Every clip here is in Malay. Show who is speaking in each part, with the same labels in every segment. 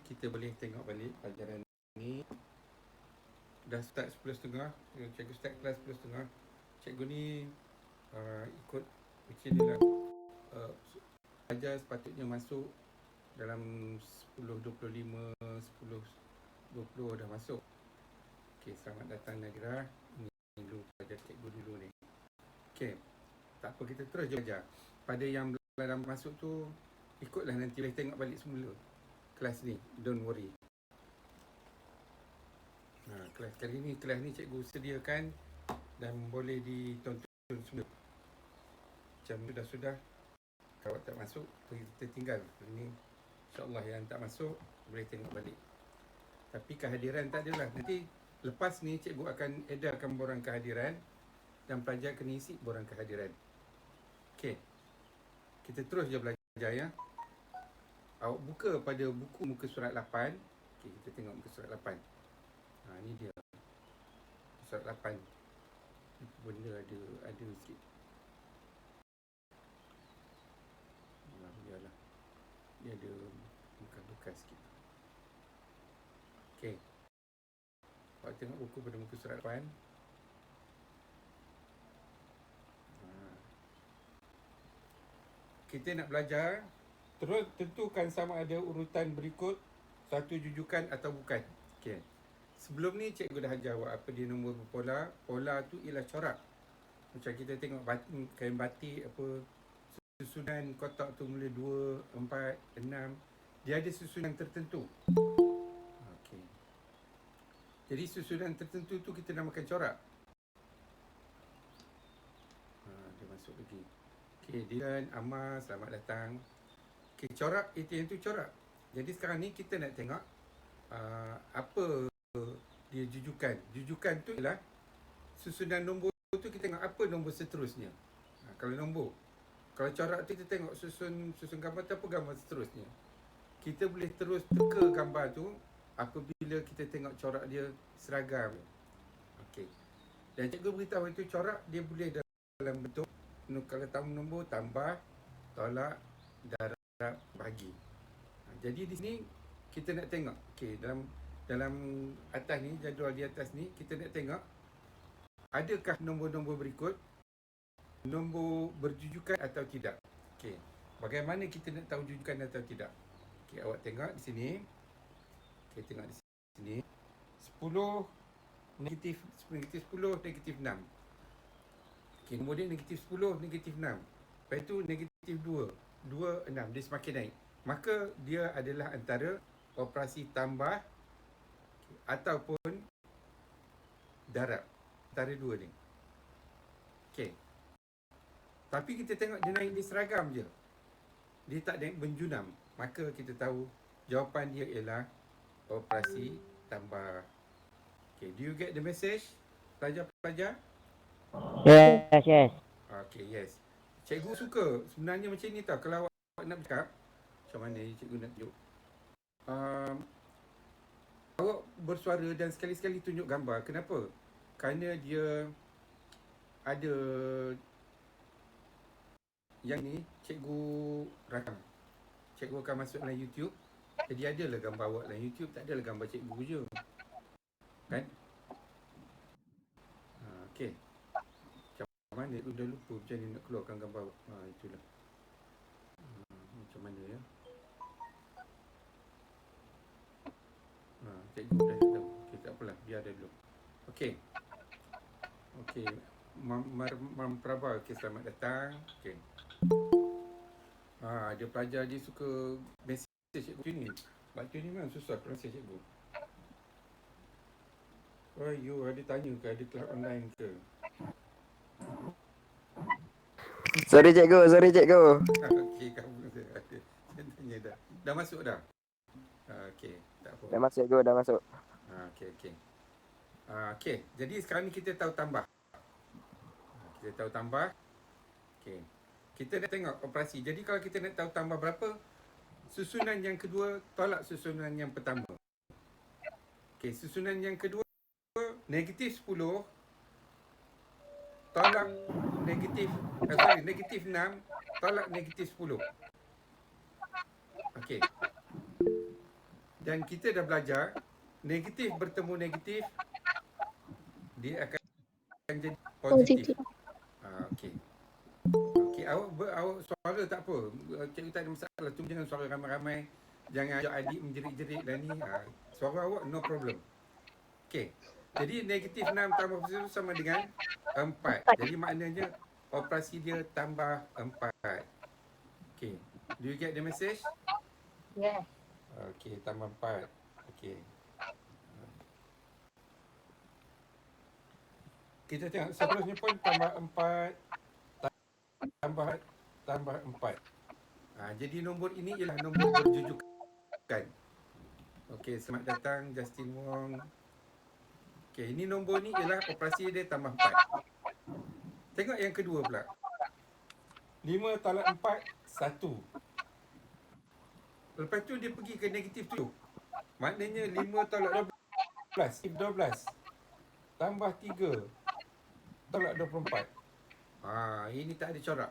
Speaker 1: kita boleh tengok balik pelajaran ni. Dah start 10.30. Cikgu start kelas 10.30. Cikgu ni ikut macam ni lah. Pelajar sepatutnya masuk dalam 10.25, 10.20 dah masuk. Okey, selamat datang Nadira. Ini dulu pelajar cikgu dulu ni. Okey, tak apa, kita terus je belajar. Pada yang belum masuk tu, ikutlah nanti boleh tengok balik semula kelas ni, don't worry. Kelas kali ni, kelas ni cikgu sediakan dan boleh ditonton semula. Macam sudah-sudah, kalau tak masuk, kita tinggal. Ini insyaAllah yang tak masuk, boleh tengok balik. Tapi kehadiran tak adalah. Nanti lepas ni cikgu akan edarkan borang kehadiran dan pelajar kena isi borang kehadiran. Okey, kita terus je belajar ya. Awak buka pada buku muka surat 8. Okey, kita tengok muka surat 8. Ni dia. Surat 8. Benda ada sikit. Biarlah. Dia ada bekas-bekas sikit. Okey. Awak tengok buku pada muka surat 8. Kita nak belajar, terus tentukan sama ada urutan berikut satu jujukan atau bukan. Okey. Sebelum ni cikgu dah ajar awak apa dia nombor berpola. Pola tu ialah corak. Macam kita tengok kain batik apa, susunan kotak tu mula 2, 4, 6. Dia ada susunan tertentu. Okey. Jadi susunan tertentu tu kita namakan corak. Dia masuk lagi. Okey, Dylan, Amar, selamat datang. Okey, corak, itu corak. Jadi sekarang ni kita nak tengok apa dia jujukan. Jujukan tu ialah susunan nombor tu, kita tengok apa nombor seterusnya. Kalau nombor. Kalau corak tu kita tengok susun gambar tu apa gambar seterusnya. Kita boleh terus teka gambar tu apabila kita tengok corak dia seragam. Okey. Dan cikgu beritahu itu corak dia boleh dalam bentuk, kalau nombor tambah, tolak, darab, bahagi. Jadi di sini kita nak tengok, okey, dalam atas ni, jadual di atas ni, kita nak tengok adakah nombor-nombor berikut nombor berjujukan atau tidak. Okey, bagaimana kita nak tahu jujukan atau tidak? Okey, awak tengok di sini. Okey, tengok di sini. 10 negatif 10 negatif 6. Okey, nombor dia negatif 10, negatif 6. Lepas tu negatif 2, 6. Dia semakin naik. Maka dia adalah antara operasi tambah ataupun darab. Antara dua ni. Okey. Tapi kita tengok dia naik di seragam je. Dia tak naik menjunam. Maka kita tahu jawapan dia ialah operasi tambah. Okay, do you get the message, pelajar-pelajar?
Speaker 2: Yes.
Speaker 1: Okay, yes. Cikgu suka sebenarnya macam ni tau. Kalau awak nak bercakap, macam mana cikgu nak tunjuk? Awak bersuara dan sekali-sekali tunjuk gambar. Kenapa? Kerana dia ada yang ni cikgu rakam. Cikgu akan masuk dalam YouTube. Jadi adalah gambar awak dalam YouTube, tak adalah gambar cikgu je. Kan? Okey. Macam mana tu dah lupa macam ni nak keluarkan gambar awak. Itulah. Macam mana ya? Cikgu dah tahu. Okey, tak apalah, biar dia dulu. Okey. Okey. Mam Prabha, okey, selamat datang. Okey. Dia pelajar dia suka mesej cikgu ni. Baca ni memang susah mesej cikgu. You ada tanya ke, ada kelas online ke?
Speaker 2: Sorry cikgu.
Speaker 1: Okey, kamu ada. Saya tanya dah. Dah masuk dah? Okey, tak apa.
Speaker 2: Dah masuk cikgu, dah masuk.
Speaker 1: Okey. Okey, jadi sekarang ni kita tahu tambah. Kita tahu tambah. Okey. Kita nak tengok operasi. Jadi kalau kita nak tahu tambah berapa, susunan yang kedua tolak susunan yang pertama. Okey, susunan yang kedua negatif 10 tolak negatif 6 tolak negatif 10. Okey. Dan kita dah belajar, negatif bertemu negatif, dia akan jadi positif.
Speaker 3: Positif.
Speaker 1: Okey. Okey, awak suara tak apa. Cikgu tak ada masalah. Tunggu jangan suara ramai-ramai. Jangan ajak adik menjerit-jerit dan ni. Suara awak no problem. Okey. Jadi negatif 6 tambah positif sama dengan 4. Jadi maknanya operasi dia tambah 4. Okey. Do you get the message?
Speaker 3: Yes.
Speaker 1: Okey, tambah 4. Okey. Kita tengok seterusnya pun tambah 4, tambah 4. Jadi nombor ini ialah nombor berjujukan. Okey, selamat datang Justin Wong. Okey, ini nombor ni ialah operasi dia tambah 4. Tengok yang kedua pula. 5 tolak 4, 1. Lepas tu dia pergi ke negatif 7. Maknanya 5 tolak 12, 12. Tambah 3 tolak 24. Ini tak ada corak.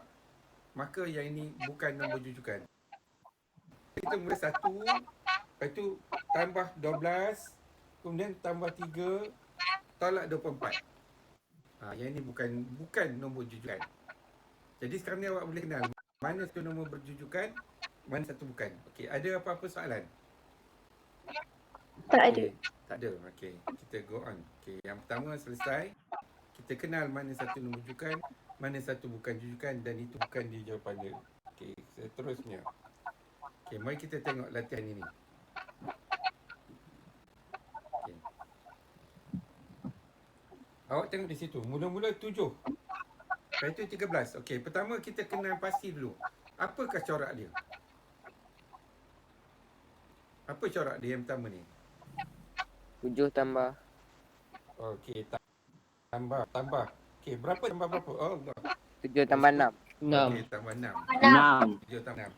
Speaker 1: Maka yang ini bukan nombor jujukan. Kita mula 1, lepas tu tambah 12, kemudian tambah 3 tolak 24. Yang ini bukan nombor jujukan. Jadi sekarang ni awak boleh kenal mana satu nombor berjujukan, mana satu bukan. Okey, ada apa-apa soalan?
Speaker 3: Tak ada.
Speaker 1: Okay, tak ada. Okey, kita go on. Okey, yang pertama selesai. Kita kenal mana satu nombor jujukan, mana satu bukan jujukan dan itu bukan di jawapan dia. Okey, seterusnya. Okey, mari kita tengok latihan ini. Okay. Awak tengok di situ. Mula-mula 7. Lepas itu 13. Okey, pertama kita kenal pasti dulu. Apakah corak dia? Apa corak dia yang pertama ni?
Speaker 2: 7 tambah.
Speaker 1: Okey, tambah. Okey, berapa tambah berapa? Oh,
Speaker 2: 7 tambah 6.
Speaker 1: okey, tambah 6.
Speaker 4: 6.
Speaker 1: 7 tambah 6.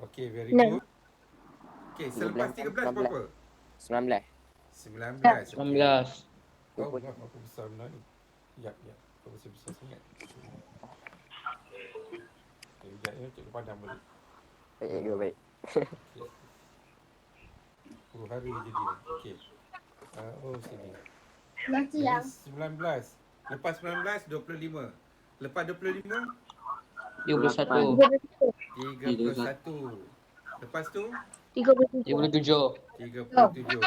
Speaker 1: Okey, very
Speaker 3: 6.
Speaker 1: good. Okey, selepas 13 berapa?
Speaker 2: 19.
Speaker 1: 19.
Speaker 4: 19.
Speaker 1: Oh, apa besar benar ni? Ya. Apa besar sangat. Okey, sekejap ya, cikgu pandang balik.
Speaker 2: Baik.
Speaker 1: Okey. 10 hari jadi ni. Okey. Sini. Jadi 19. Lepas 19, 25. Lepas 25,
Speaker 4: 21.
Speaker 1: 31. Lepas tu,
Speaker 3: 37.
Speaker 4: 37.
Speaker 1: 37.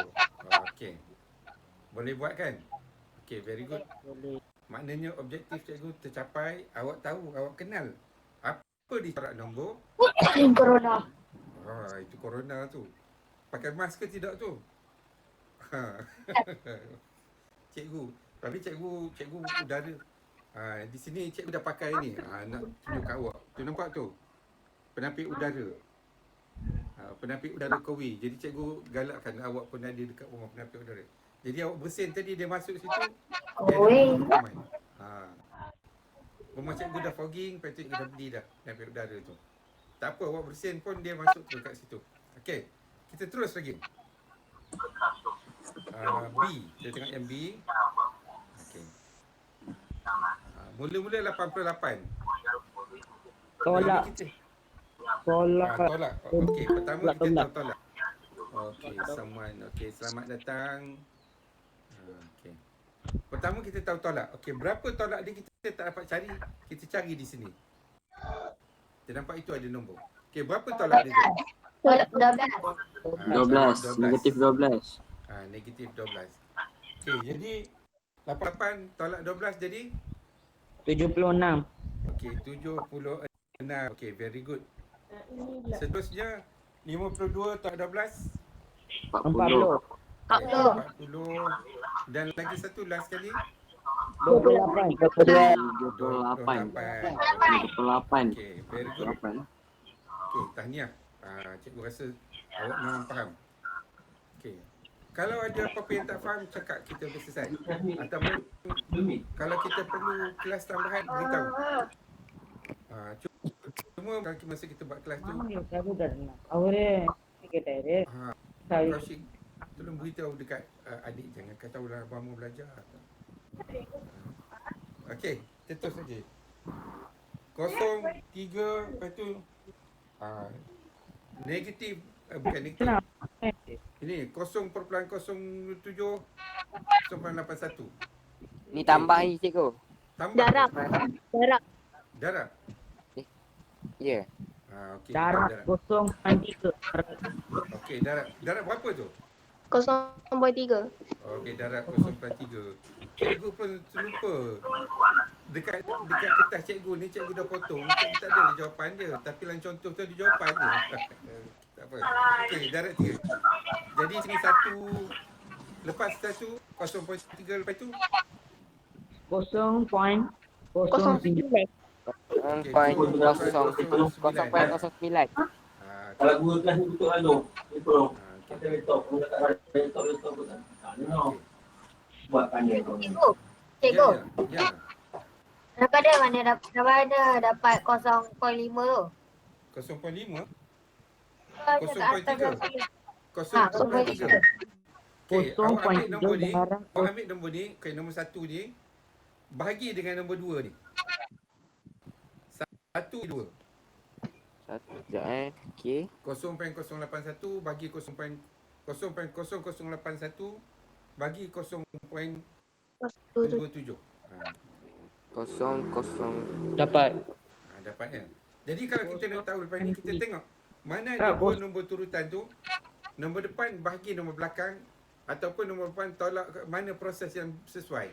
Speaker 1: Okey. Boleh buat kan? Okey, very good.
Speaker 2: Boleh.
Speaker 1: Maknanya objektif cikgu tercapai. Awak tahu, awak kenal apa di corak nombor.
Speaker 3: Corona.
Speaker 1: Itu corona tu. Pakai mask ke tidak tu? Cikgu. Tapi cikgu udara. Di sini cikgu dah pakai ni. Nak tunjuk kat awak. Tu nampak tu? Penampik udara. Penampik udara Kowi. Jadi cikgu galakkan awak pun ada dekat rumah penampik udara. Jadi awak bersin tadi dia masuk situ. Dia ada hukuman. Rumah cikgu dah fogging, lepas tu cikgu dah beli dah penampik udara tu. Tak apa, awak bersin pun dia masuk terus kat situ. Okey, kita terus lagi. B, kita tengok yang B. Okey. Mula-mula 88.
Speaker 2: Tolak.
Speaker 1: Tolak. Okey, pertama kita tahu tolak. Okey, someone. Okey, selamat datang. Okey. Pertama kita tahu tolak. Okey, berapa tolak dia kita tak dapat cari, kita cari di sini. Kita nampak itu ada nombor. Okey, berapa tolak dia tu?
Speaker 4: 12. Negatif 12.
Speaker 1: Negatif 12. Okey, jadi 88 tolak 12 jadi
Speaker 2: 76.
Speaker 1: okey, 76. Okey, very good. Seterusnya 52 tolak 12
Speaker 4: 40.
Speaker 1: 40 dan lagi satu last sekali
Speaker 2: 28.
Speaker 4: 28. 28.
Speaker 1: okey, very good. Okey, tahniah. Cikgu rasa awak memang faham. Okey. Kalau ada apa-apa yang tak faham, cakap, kita boleh selesai. Ataupun kalau kita perlu kelas tambahan, beritahu. Cuma masa kita buat kelas tu, Rashid, tolong beritahu dekat adik, jangan kata ulang abang mau belajar. Okey, kita terus lagi. 0, 3, lepas tu negatif Bukan negatif.
Speaker 2: Kenapa?
Speaker 1: Ini 0.07 0.81.
Speaker 5: Ni tambah ni cikgu.
Speaker 1: Tambah
Speaker 3: Darab. Darab.
Speaker 1: darab.
Speaker 5: Ya.
Speaker 1: Okey.
Speaker 2: Darab
Speaker 1: Darab.
Speaker 2: 0.3.
Speaker 1: Okey, darab berapa tu?
Speaker 3: 0.3.
Speaker 1: Okey, darab 0.3. Cikgu pun terlupa. Dekat kertas cikgu ni cikgu dah potong. Cikgu tak ada jawapan dia. Tapi dalam contoh tu ada jawapan je. Tak apa. Okey, darab 3. Jadi sini 1. Lepas 1, 0.3 lepas tu.
Speaker 2: 0.09.
Speaker 3: 0.9.
Speaker 1: Okey,
Speaker 5: Poin
Speaker 1: tu
Speaker 5: 0.09.
Speaker 6: Kalau guru kelas ni betul anu. Itu.
Speaker 1: Okey.
Speaker 6: Kita laptop, guru tak ada laptop pun tak. Tak ada. Buat pandai kau.
Speaker 3: Cikgu.
Speaker 1: Ya.
Speaker 3: Dapat dia mana dapat 0.5 tu?
Speaker 1: 0.5.
Speaker 3: Atas
Speaker 1: 0.3. Okey, awak ambil
Speaker 2: 0.3
Speaker 1: nombor ni.
Speaker 2: darab.
Speaker 1: Awak ambil nombor ni. Okey, nombor 1 ni. Bahagi dengan nombor 2 ni. 1, 2.
Speaker 5: Satu sekejap Okey.
Speaker 1: 0.081 bagi 0.0081 bagi 0.27.
Speaker 5: 0. Dapat.
Speaker 1: Dapatnya. Jadi kalau kita nak tahu lepas ni, kita tengok mana
Speaker 2: Tak,
Speaker 1: nombor
Speaker 2: bos.
Speaker 1: nombor turutan tu. Nombor depan bahagi nombor belakang ataupun nombor depan tolak mana proses yang sesuai.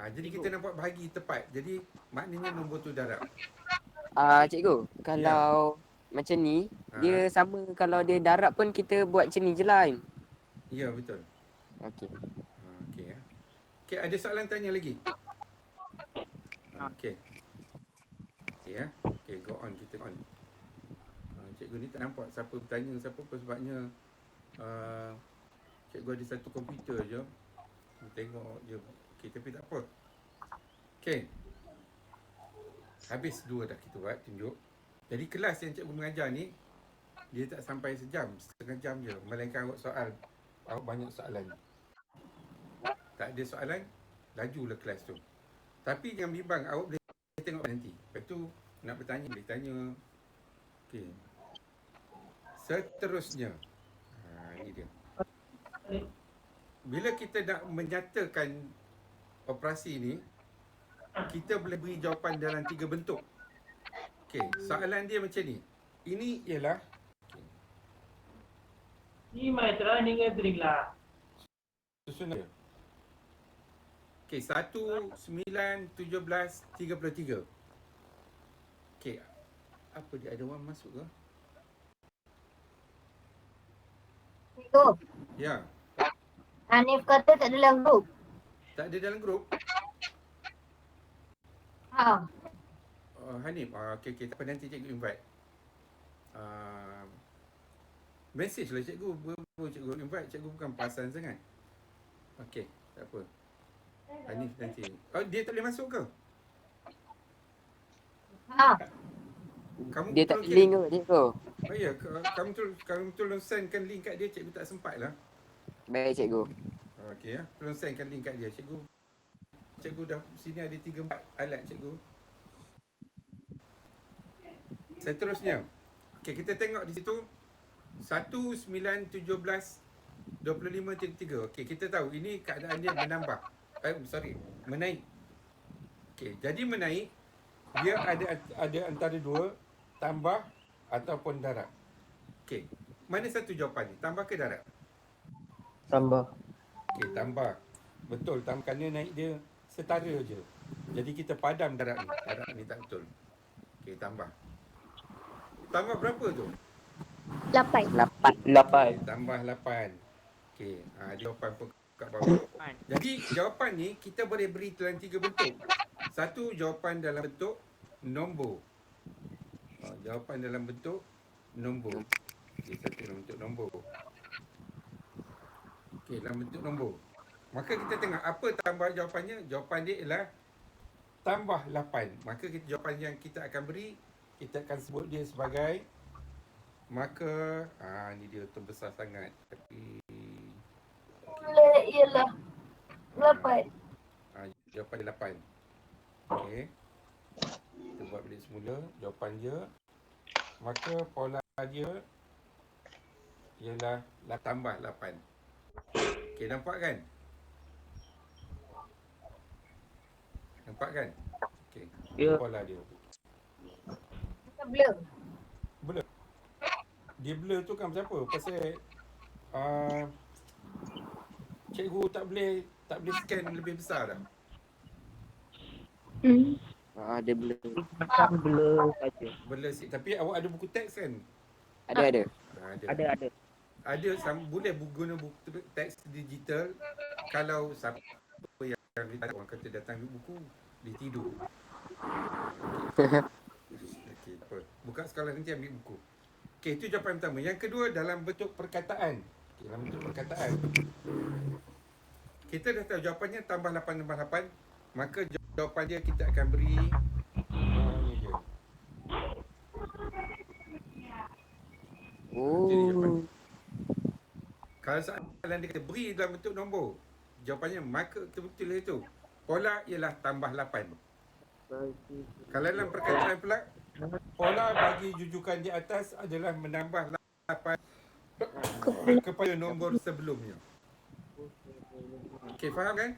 Speaker 1: Jadi kita nampak bahagi tepat. Jadi maknanya nombor tu darab.
Speaker 5: Cikgu, kalau macam ni, dia
Speaker 1: Ah.
Speaker 5: sama kalau dia darab pun kita buat macam ni je lah kan?
Speaker 1: Ya, betul.
Speaker 5: Okey.
Speaker 1: Okey ya. Okey, ada soalan tanya lagi? Okey. Okey ya. Okey, go on, kita on. Cikgu ni tak nampak siapa bertanya siapa pun sebabnya cikgu ada satu komputer je. Tengok je. Okey, tapi tak apa. Okey. Habis 2 dah kita buat tunjuk. Jadi kelas yang cikgu mengajar ni dia tak sampai sejam, setengah jam je. Melainkan awak banyak soalan. Tak ada soalan, lajulah kelas tu. Tapi jangan bimbang, awak boleh tengok nanti. Lepas tu nak bertanya, boleh tanya. Okey. Seterusnya. Ini dia. Bila kita nak menyatakan operasi ni, kita boleh beri jawapan dalam 3 bentuk. Okey, soalan dia macam ni. Ini ialah susunan dia. Okey, 1, 9, 17, 33. Okey, apa dia, ada orang masuk ke?
Speaker 3: Cikgu.
Speaker 1: Ya,
Speaker 3: Hanif kata tak dalam grup.
Speaker 1: tak ada dalam grup. Hanif, okey, tak apa, nanti cikgu invite. Message lah cikgu, cikgu invite, cikgu bukan perasan sangat. Okey, tak apa. Hanif nanti. Dia tak boleh masuk ke? Kamu
Speaker 5: Dia tak
Speaker 1: okey?
Speaker 5: link ke cikgu?
Speaker 1: Oh ya, kamu tolong sendkan link kat dia, cikgu tak sempat lah.
Speaker 5: Baik cikgu.
Speaker 1: Okey ya, tolong sendkan link kat dia. Cikgu dah sini ada 3-4 alat cikgu. Seterusnya. Okey, kita tengok di situ 1, 9, 17, 25, 33. Okey, kita tahu ini keadaan dia menambah. Menaik. Okey, jadi menaik dia ada antara 2, tambah ataupun darab. Okey, mana satu jawapan ni? Tambah ke darab?
Speaker 5: Tambah.
Speaker 1: Okey, tambah. Betul, kerana naik dia setara je. Jadi kita padam darab ni. Darab ni tak betul. Okey, tambah. Tambah berapa tu?
Speaker 3: 8.
Speaker 5: 8.
Speaker 1: Tambah 8. Okey, jawapan pun kat bawah. Jadi jawapan ni kita boleh beri dalam 3 bentuk. Satu, jawapan dalam bentuk nombor. Jawapan dalam bentuk nombor. Okey, satu dalam bentuk nombor. Okey, dalam bentuk nombor. Maka kita tengok apa tambah jawapannya. Jawapan dia ialah tambah 8. Maka jawapan yang kita akan beri, kita akan sebut dia sebagai, maka ni dia terbesar sangat. Tapi
Speaker 3: Ialah 8.
Speaker 1: Jawapan dia 8. Okey. Kita buat balik semula jawapan dia. Maka pola dia ialah tambah 8. Okey, nampak kan? Nampak kan? Okey.
Speaker 2: Ya.
Speaker 1: Pola dia.
Speaker 3: Kita blur.
Speaker 1: Blur. Dia blur tu kan pasal apa? Pasal cikgu tak boleh scan lebih besar dah.
Speaker 5: Dia blur.
Speaker 2: Macam blur saja.
Speaker 1: Blur sikit. Tapi awak ada buku teks kan?
Speaker 5: Ada.
Speaker 2: Ada.
Speaker 1: Ada boleh guna buku teks digital kalau siapa yang orang kata datang ambil buku dia tidur. Okey, apa? Buka sekolah nanti ambil buku. Okey, itu jawapan pertama. Yang kedua dalam bentuk perkataan. Okey, dalam bentuk perkataan. Kita dah tahu jawapannya tambah 8 tambah 8. Maka jawapan dia kita akan beri ni dia. Jadi jawapan. Kalau soalan dia kata beri dalam bentuk nombor, jawapannya maka betul-betul itu. Pola ialah tambah 8. Kalau dalam perkataan pula, pola bagi jujukan di atas adalah menambah 8 kepada nombor sebelumnya. Okey, faham kan?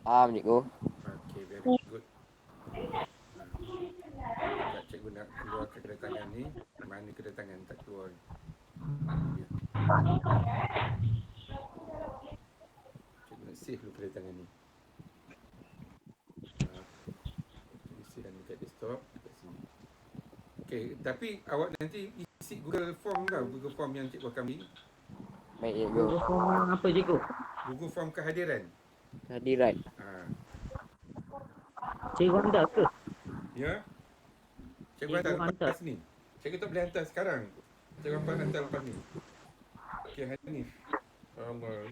Speaker 5: Faham, cikgu.
Speaker 1: Okey, very good. Sekejap cikgu nak keluarkan kedatangan ni. Mana kedatangan tak keluar ni? Ya. Cikgu nak save dulu kedatangan ni. Isi dan dekat desktop dekat sini. Okey, tapi awak nanti isi Google Form tau, Google Form yang cikgu akan beri.
Speaker 5: Baik, cikgu.
Speaker 2: Apa cikgu?
Speaker 1: Google Form kehadiran.
Speaker 5: Kehadiran.
Speaker 2: Cikgu hantar ke?
Speaker 1: Ya. Cikgu hantar lepas ni. Cikgu tak boleh hantar sekarang. Cikgu hantar lepas ni. Okey, Hanif. Allah.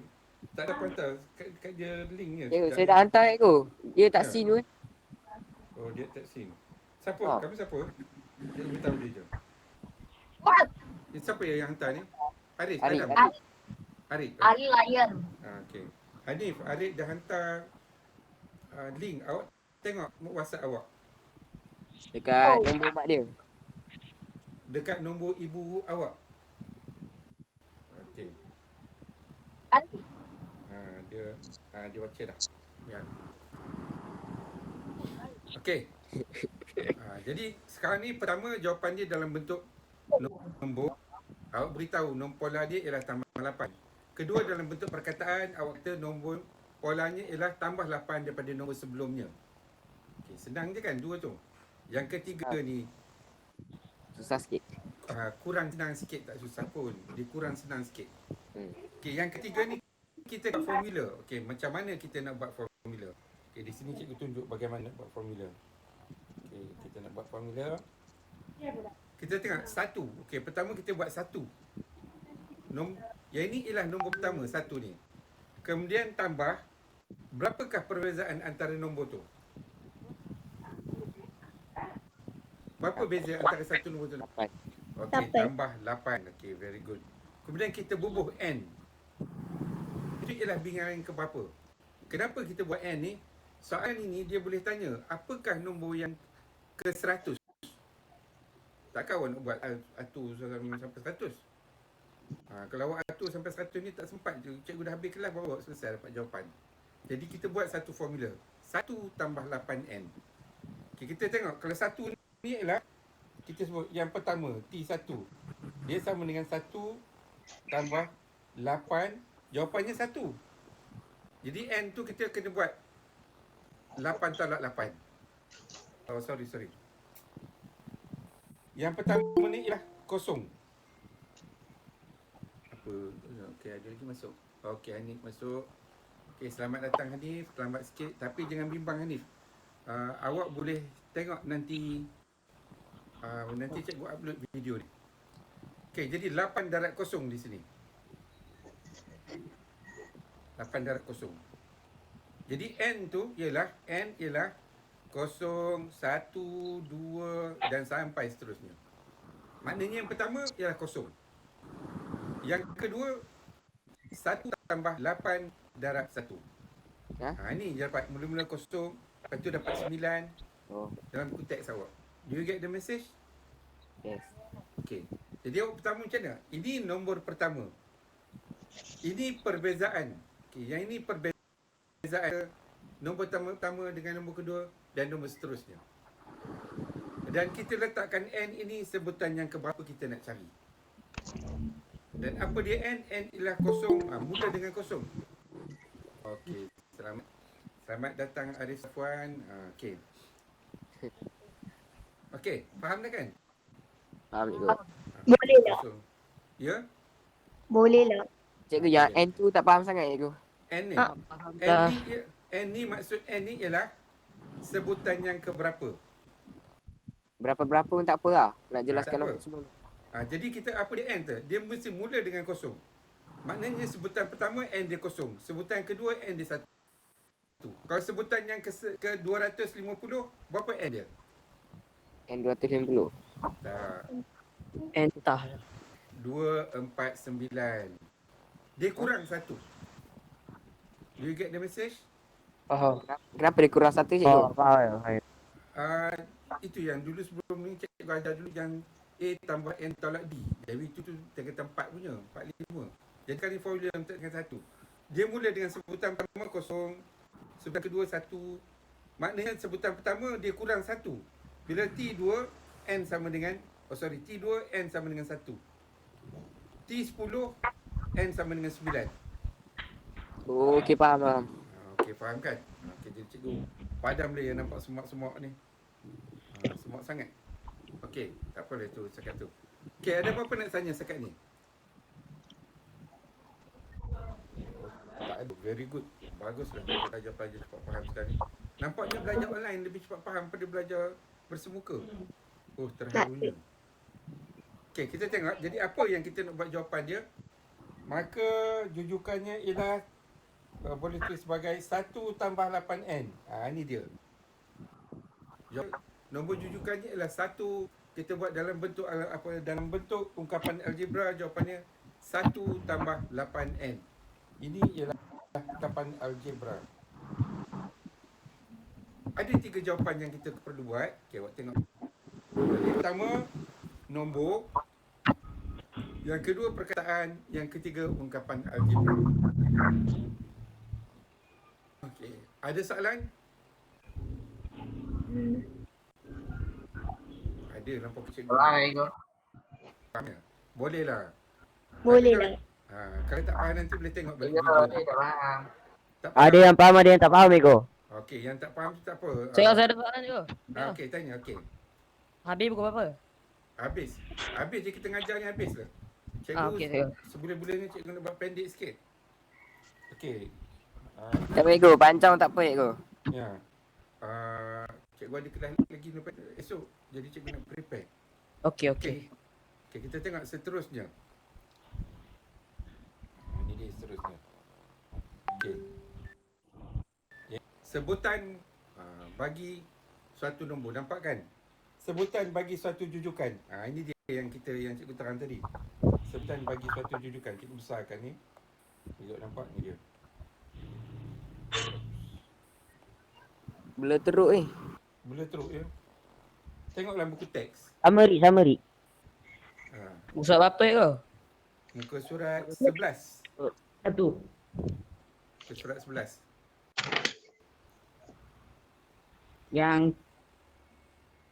Speaker 1: Tak dapat hantar. Kat dia linknya.
Speaker 5: Cikgu, saya dah hantar, cikgu. Dia tak
Speaker 1: Ya.
Speaker 5: sin pun.
Speaker 1: Oh, dia tak sing. Siapa?
Speaker 5: Ah.
Speaker 1: Kamu siapa? Cikgu beritahu dia je.
Speaker 3: What?
Speaker 1: Siapa yang hantar ni? Arif.
Speaker 5: Arif.
Speaker 1: Adam. Arif.
Speaker 3: Ali Lion.
Speaker 1: Okey. Hanif, Arif dah hantar link. Awak tengok WhatsApp awak.
Speaker 5: Dekat
Speaker 3: Oh.
Speaker 5: nombor mak dia.
Speaker 1: Dekat nombor ibu awak. Okey.
Speaker 3: Ali.
Speaker 1: Dia baca dah. Ya. Okey. Jadi sekarang ni pertama jawapan dia dalam bentuk nombor. Awak beritahu nombor pola dia ialah tambah 8. Kedua dalam bentuk perkataan, awak kata nombor polanya ialah tambah 8 daripada nombor sebelumnya. Okey, senang je kan dua tu. Yang ketiga ni
Speaker 5: Susah sikit.
Speaker 1: kurang senang sikit, tak susah pun. Dia kurang senang sikit.
Speaker 5: Hmm.
Speaker 1: Okey, yang ketiga ni kita buat formula. Okey, macam mana kita nak buat formula? Okey, di sini cikgu tunjuk bagaimana nak buat formula. Okey, kita nak buat formula. Kita tengok satu. Okey, pertama kita buat satu. Yang ini ialah nombor pertama, satu ni. Kemudian tambah, berapakah perbezaan antara nombor tu? Berapa beza antara satu nombor tu?
Speaker 5: 8.
Speaker 1: Okey, tambah 8. Okey, very good. Kemudian kita bubuh N. Itu ialah bilangan ke berapa? Kenapa kita buat N ni? Soalan ini dia boleh tanya, apakah nombor yang ke 100? Takkan awak nak buat atur sampai 100? Kalau awak atur sampai 100 ni tak sempat je. Cikgu dah habis kelas baru awak selesai dapat jawapan. Jadi kita buat satu formula. 1 tambah 8N. Okay, kita tengok kalau 1 ni ialah kita sebut yang pertama T1. Dia sama dengan 1 tambah 8. Jawapannya 1. Jadi N tu kita kena buat 8 tolak 8. Oh, sorry. Yang pertama ni ialah kosong. Apa? Okey, ada lagi masuk. Okey, Hanif masuk. Okey, selamat datang Hanif. Terlambat sikit tapi jangan bimbang Hanif. Awak boleh tengok nanti nanti cikgu upload video ni. Okey, jadi 8 darat kosong di sini. 8 darat kosong. Jadi N ialah 0, 1, 2 dan sampai seterusnya. Maknanya yang pertama ialah kosong. Yang kedua 1 tambah 8 darab 1. Ini je dapat mula-mula kosong, lepas tu dapat 9
Speaker 5: Oh,
Speaker 1: dalam buku teks awak. Do you get the message?
Speaker 5: yes.
Speaker 1: Okay. Jadi awak pertama macam mana? Ini nombor pertama. Ini perbezaan. Okay, yang ini perbezaan nombor pertama dengan nombor kedua dan nombor seterusnya. Dan kita letakkan N ini sebutan yang keberapa kita nak cari. Dan apa dia N? N ialah kosong. Mula dengan kosong. Okey, selamat datang Arif Safwan. Okey. Okey, faham dah kan?
Speaker 5: Faham cikgu.
Speaker 3: Boleh tak?
Speaker 1: Kosong. Ya?
Speaker 3: Boleh lah.
Speaker 5: Cikgu yang N tu tak faham sangat cikgu.
Speaker 1: N ni.
Speaker 5: Faham
Speaker 1: N ni maksud N ni ialah sebutan yang keberapa.
Speaker 5: Berapa-berapa pun tak apa lah. Nak jelaskan
Speaker 1: tak apa.
Speaker 5: nombor semua.
Speaker 1: Jadi kita apa dia N tu? Dia mesti mula dengan kosong. Maknanya sebutan pertama N dia kosong. Sebutan kedua N dia 1. Kalau sebutan yang ke 250, berapa N dia?
Speaker 5: N 250.
Speaker 1: Tak.
Speaker 2: Entah.
Speaker 1: 249. Dia kurang 1. Do you get the message?
Speaker 2: Faham.
Speaker 5: Kenapa dia kurang satu cikgu?
Speaker 2: Faham.
Speaker 1: Itu yang dulu sebelum ni cikgu ajar dulu yang A tambah N tolak D. Jadi itu tu dia kata 4 punya, 45. Jadi kali formula yang dengan 1. Dia mula dengan sebutan pertama kosong, sebutan kedua 1. Maknanya sebutan pertama dia kurang 1. Bila T2 N sama dengan T2 N sama dengan 1. T10 N sama dengan 9.
Speaker 5: Oh, okey faham.
Speaker 1: Okey, faham kan? Okey, jadi cikgu padam dia yang nampak semak-semak ni. Semak sangat. Okey, tak apa lah tu cakap tu. Okey, ada apa-apa nak tanya sekat ni? Tak ada. Very good. Baguslah belajar pelajar cepat faham sekali. Nampaknya belajar online lebih cepat faham pada belajar bersemuka. Oh, terharunya. Okey, kita tengok. Jadi apa yang kita nak buat jawapan dia? Maka jujukannya ialah boleh tulis sebagai 1 tambah 8N. Ini dia. Nombor jujukannya ialah 1. Kita buat dalam bentuk dalam bentuk ungkapan algebra, jawapannya 1 tambah 8N. Ini ialah ungkapan algebra. Ada 3 jawapan yang kita perlu buat. Okey, awak tengok. Yang pertama, nombor. Yang kedua, perkataan. Yang ketiga, ungkapan algebra. Okey, ada soalan? Ada nampak cikgu. Faham ya? Boleh lah.
Speaker 3: Boleh
Speaker 1: Tapi
Speaker 3: lah.
Speaker 1: kalau tak faham nanti boleh tengok balik video. Tak faham?
Speaker 2: Ada yang faham, ada yang tak faham, Eko.
Speaker 1: Okey, yang tak faham tu tak apa.
Speaker 7: Saya ada soalan cikgu.
Speaker 1: Okey, tanya. Okey.
Speaker 7: Habis buku apa?
Speaker 1: Habis. Habis je kita ngajar ni habis lah. Cikgu
Speaker 7: Okey, cikgu.
Speaker 1: sebulan-bulan ni cikgu nak buat pendek sikit. Okey.
Speaker 5: Tak apa cikgu, panjang tak apa cikgu.
Speaker 1: Ya. Cikgu ada kelas lagi lepas esok. Jadi cikgu nak prepare.
Speaker 7: Okey,
Speaker 1: Okey. Okey, kita tengok seterusnya. Ini dia seterusnya. Okey. Ya. Sebutan bagi suatu nombor. Nampak kan? Sebutan bagi suatu jujukan. Ini dia yang cikgu terang tadi. Sebutan bagi suatu jujukan. Kita besarkan ni. Tengok nampak ni dia.
Speaker 5: Blur teruk ni.
Speaker 1: Boleh teruk ya. Tengoklah buku teks.
Speaker 2: Summary.
Speaker 7: Usah apa cikgu?
Speaker 1: Muka surat 11.
Speaker 2: Satu.
Speaker 1: Muka surat 11.
Speaker 2: Yang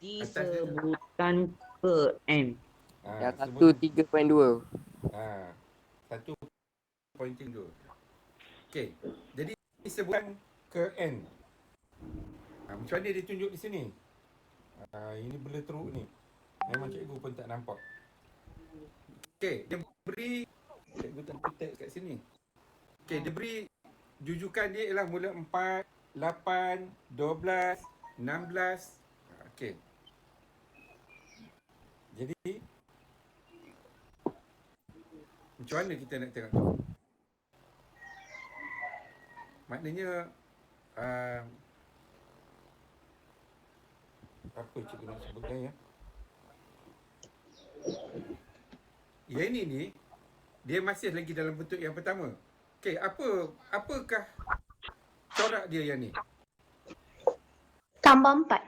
Speaker 1: Atas dia tu.
Speaker 2: disebutkan ke M.
Speaker 5: Yang satu 3.2.
Speaker 1: 1.2. Okey. Jadi sebutan ke N. Macam mana dia tunjuk di sini? Ini blur teruk ni. Memang cikgu pun tak nampak. Okey, dia beri cikgu tak teks kat sini. Okey, dia beri jujukan dia ialah mula 4, 8, 12, 16. Okey. Jadi macam mana kita nak tengok tu? Maknanya apa cikgu nak sebutkan ya? Yang ini ni dia masih lagi dalam bentuk yang pertama. Okey, apakah corak dia yang ni?
Speaker 3: Tambah 4.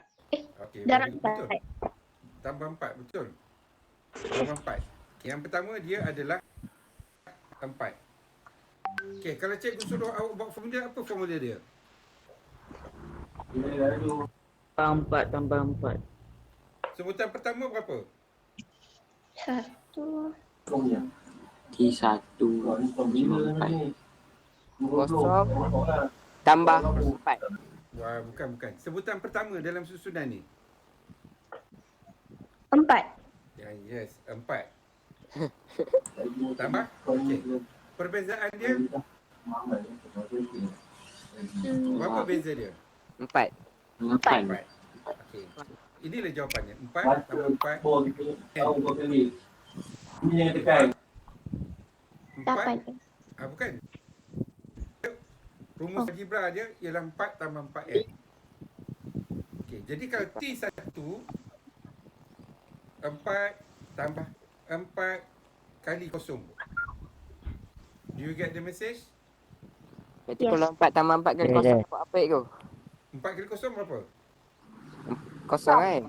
Speaker 1: Okey,
Speaker 3: Darab
Speaker 1: betul.
Speaker 3: 4.
Speaker 1: Tambah 4, betul. Tambah 4. Yang pertama dia adalah 4. Okey, kalau cikgu suruh awak buat formula, apa formula dia?
Speaker 2: Tambah 4.
Speaker 1: Sebutan pertama berapa?
Speaker 3: 1.
Speaker 4: T1
Speaker 5: Kosong tambah 4.
Speaker 1: Wah, bukan. Sebutan pertama dalam susunan ni.
Speaker 3: 4.
Speaker 1: Ya, yes, 4. Tambah? Okey. Perbezaan dia, berapa beza dia?
Speaker 5: 4.
Speaker 4: 8.
Speaker 1: 4. Okey. Inilah jawapannya. 4 tambah 4.
Speaker 6: Tahu kau kali. Ini yang tekan.
Speaker 1: 4.
Speaker 3: 8.
Speaker 1: Bukan. Rumus algebra dia ialah 4 tambah 4n. Okey, jadi kalau T1 4 tambah 4 kali kosong. Do you get the message?
Speaker 5: Berarti
Speaker 3: Yes.
Speaker 5: kalau 4 tambah 4 kali
Speaker 2: Dah,
Speaker 5: kosong
Speaker 2: dah.
Speaker 5: dapat apa tu?
Speaker 1: 4 kali kosong berapa?
Speaker 5: Kosong kan?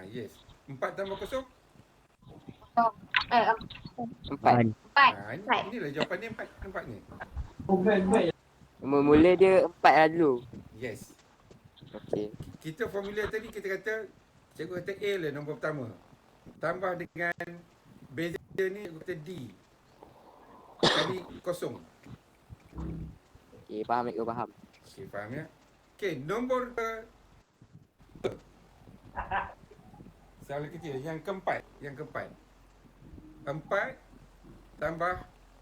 Speaker 1: Yes. 4 tambah kosong?
Speaker 5: 4.
Speaker 1: Inilah jawapan dia 4 ni.
Speaker 5: Mula dia 4 lah dulu.
Speaker 1: Yes.
Speaker 5: Okey.
Speaker 1: Kita formula tadi kita kata, cikgu kata A lah nombor pertama. Tambah dengan beza ni cikgu kata D. Kali kosong.
Speaker 5: Okey, faham cikgu, faham.
Speaker 1: Okey, faham ya? Okey, nombor soalan kecil yang keempat. 4 tambah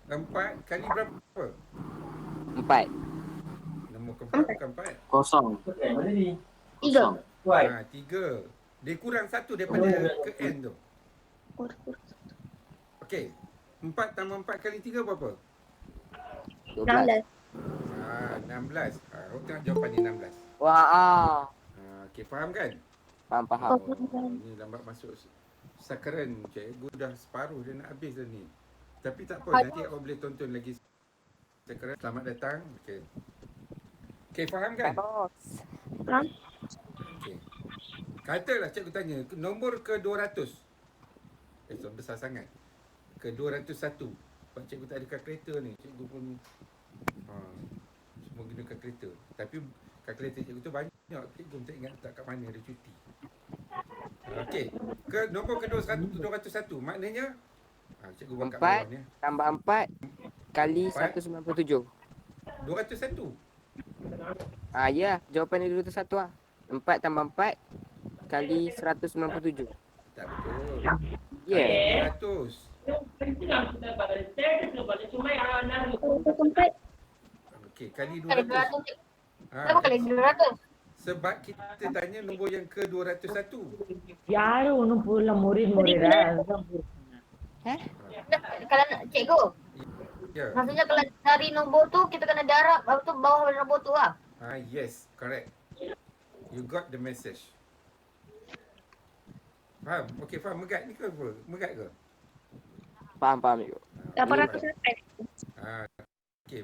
Speaker 1: 4 kali berapa?
Speaker 5: 4.
Speaker 1: Nombor keempat bukan 4.
Speaker 4: Kosong.
Speaker 6: Mana ni?
Speaker 3: 3.
Speaker 6: Kuat.
Speaker 1: 3. Dia kurang 1 daripada ke N tu. Okey. 4 tambah 4 kali 3 berapa?
Speaker 5: 12.
Speaker 1: 16. Awak tengok jawapan ni 16.
Speaker 5: Wah.
Speaker 1: Okey, faham kan?
Speaker 5: Faham.
Speaker 1: Ni lambat masuk sakaran cikgu dah separuh dia nak habis dah ni. Tapi tak apa, nanti awak boleh tonton lagi sakaran. Selamat datang. Okey. Okey, faham kan?
Speaker 3: Faham.
Speaker 1: Okey. Katalah cikgu tanya, nombor ke 200. So besar sangat. Ke 201. Sebab cikgu tak ada kalkulator ni. Cikgu pun semua guna kalkulator. Tapi kalkulator cikgu tu banyak. Cikgu tak ingat tak kat mana dia cuti. Okey. Ke nombor ke 201. Maknanya cikgu buat kat
Speaker 5: 4
Speaker 1: bawah ni.
Speaker 5: tambah 4 kali
Speaker 1: 4.
Speaker 5: 197.
Speaker 1: 201.
Speaker 5: Ya, jawapan dia 201 lah. 4 tambah 4 kali 197.
Speaker 1: Tak betul.
Speaker 5: Ya.
Speaker 1: 200. Okey, kali 200.
Speaker 3: Kenapa kali 200?
Speaker 1: Sebab kita tanya nombor yang ke 201.
Speaker 2: யாரும் ஒன்றும் புரியல முறிடா அதுதான்
Speaker 3: Kalau nak cikgu,
Speaker 1: Ya.
Speaker 3: maksudnya kalau cari nombor tu kita kena darab lepas tu bawah nombor tu lah.
Speaker 1: Yes, correct. You got the message. Faham? Okey, faham. Megat ni ke apa? Megat ke?
Speaker 5: Faham cikgu.
Speaker 3: 804.
Speaker 1: Okey.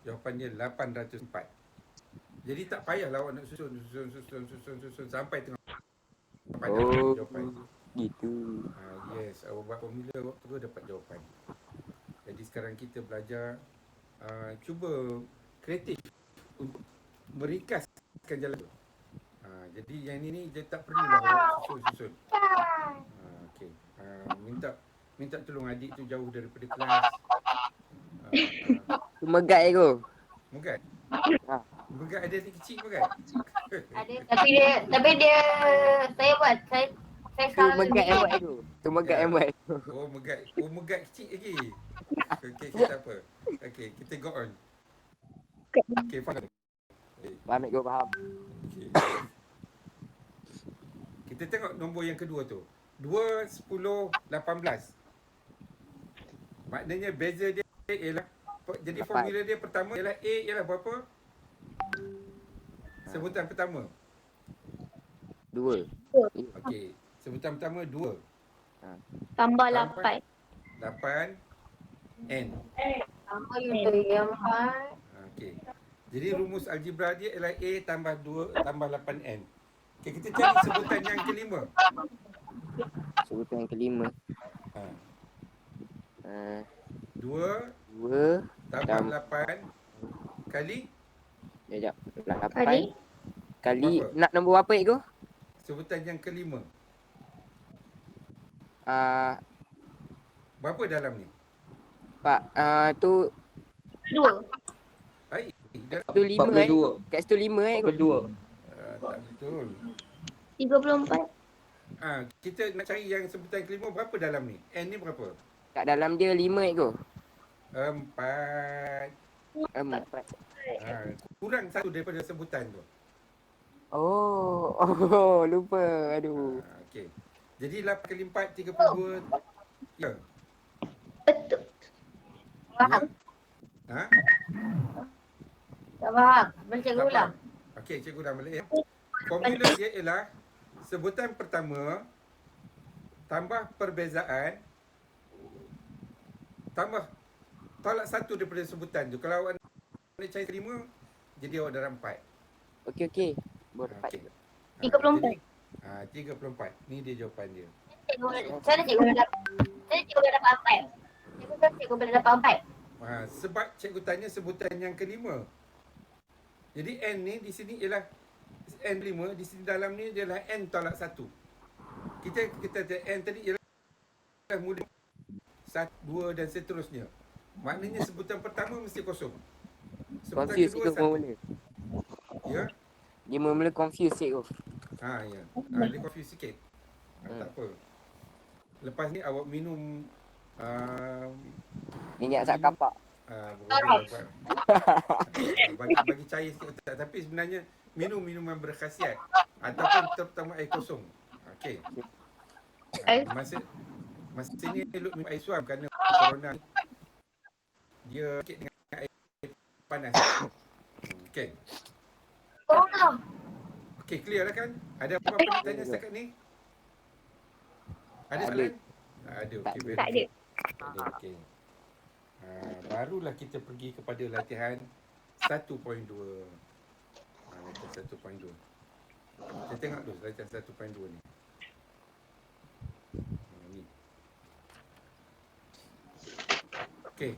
Speaker 1: Jawapan dia 804. Jadi tak payahlah awak nak susun sampai tengah
Speaker 5: Oh.
Speaker 1: jawapan.
Speaker 5: Gitu.
Speaker 1: Yes, awak buat formula awak terus dapat jawapan. Jadi sekarang kita belajar cuba kreatif untuk meringkaskan jalan tu. Jadi yang ni dia tak perlulah awak susun. Okey. Minta tolong adik tu jauh daripada kelas.
Speaker 5: Tu megat cikgu.
Speaker 1: Megat. Megat ada adik kecil megat.
Speaker 3: Ada tapi dia saya buat saya
Speaker 5: Tu
Speaker 3: sekarang
Speaker 5: megat yang buat cikgu. Tu megat yang buat.
Speaker 1: Megat kecil lagi. Okey, tak apa. Okey, kita go on. Okey, faham.
Speaker 5: Faham cikgu, faham.
Speaker 1: Okay. Kita tengok nombor yang kedua tu. 2, 10, 18. Maknanya beza dia ialah, jadi formula dia pertama ialah A ialah berapa? Sebutan pertama.
Speaker 5: 2.
Speaker 1: Okey. Sebutan pertama 2.
Speaker 3: tambah
Speaker 1: 8.
Speaker 3: 8.
Speaker 1: 8 N.
Speaker 3: Tambah yang 4.
Speaker 1: Okey. Jadi rumus algebra dia ialah A tambah 2 tambah 8N. Okey, kita cari sebutan yang kelima.
Speaker 5: Sebutan yang kelima.
Speaker 1: 2
Speaker 5: 2
Speaker 1: tambah 8 kali
Speaker 5: Sekejap.
Speaker 3: Kali?
Speaker 5: 8 kali
Speaker 1: Berapa?
Speaker 5: nak nombor apa cikgu?
Speaker 1: sebutan yang kelima.
Speaker 5: Pak,
Speaker 1: Berapa dalam ni?
Speaker 5: tu
Speaker 3: 2.
Speaker 1: Baik.
Speaker 5: tu 5 Kat situ 5 cikgu.
Speaker 1: Tak betul.
Speaker 3: 34.
Speaker 1: Kita nak cari yang sebutan kelima berapa dalam ni? N ni berapa?
Speaker 5: Kat dalam dia 5 cikgu.
Speaker 1: 4.
Speaker 5: 4.
Speaker 1: Kurang satu daripada sebutan tu.
Speaker 5: Lupa. Aduh.
Speaker 1: Okey. Jadi 8 kali 4, 32. Ya.
Speaker 3: Betul.
Speaker 1: Ya.
Speaker 3: Faham?
Speaker 1: Ha?
Speaker 3: Tak faham. Macam
Speaker 1: Tak
Speaker 3: ulang.
Speaker 1: faham? Okey, cikgu dah balik ya. Formula dia ialah sebutan pertama tambah perbezaan tambah tolak satu daripada sebutan tu. Kalau awak nak cari kelima, jadi awak dalam 4.
Speaker 5: Okey. Buat 4.
Speaker 1: Okey.
Speaker 3: 34.
Speaker 1: 34. Ni dia jawapan dia.
Speaker 3: Cara cikgu boleh dapat 4. Cikgu boleh dapat 4.
Speaker 1: Sebab cikgu tanya sebutan yang kelima. Jadi N ni di sini ialah N5, di sini dalam ni ialah N tolak 1. Kita N tadi ialah mula 1, 2 dan seterusnya. Maknanya sebutan pertama mesti kosong. Sebutan
Speaker 5: Confuse
Speaker 1: kedua
Speaker 5: cikgu
Speaker 1: 1.
Speaker 5: mula.
Speaker 1: Ya?
Speaker 5: Dia mula confuse cikgu.
Speaker 1: Ya. Dia confuse sikit. Tak apa. Lepas ni awak minum
Speaker 5: Minyak sak kapak.
Speaker 1: bagi cair sikit otak. Tapi sebenarnya minum minuman berkhasiat ataupun terutama air kosong. Okey. Masa ni elok minum air suam kerana corona ni dia sikit dengan air panas. Okey. Okey, clear lah kan? Ada apa-apa nak tanya setakat ni? Ada soalan? Ada. Okey,
Speaker 3: Tak ada.
Speaker 1: Ada, okey. Barulah kita pergi kepada latihan 1.2. Latihan 1.2. Kita tengok dulu latihan 1.2 ni. Ni. Okey.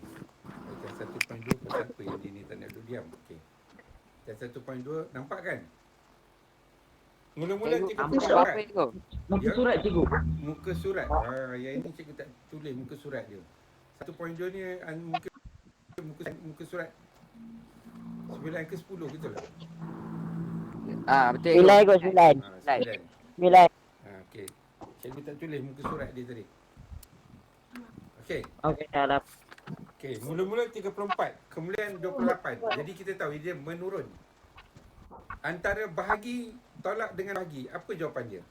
Speaker 1: Latihan 1.2 pasal apa yang dia ni tak nak duduk diam? Okey. Latihan 1.2 nampak kan? Mula-mula cikgu
Speaker 5: Apa
Speaker 1: buka surat.
Speaker 5: cikgu?
Speaker 2: Muka surat cikgu.
Speaker 1: Muka surat. Yang ini cikgu tak tulis muka surat dia. 1.2 ni muka surat 9 ke 10 betul tak?
Speaker 5: Betul.
Speaker 7: Nilai kot 9.
Speaker 1: 9.
Speaker 7: Nilai.
Speaker 1: Okey. Cikgu tak tulis muka surat dia tadi. Okey.
Speaker 7: Okey, dah.
Speaker 1: Okey, mula-mula 34, kemudian 28. Jadi kita tahu dia menurun. Antara bahagi tolak dengan bahagi, apa jawapan dia?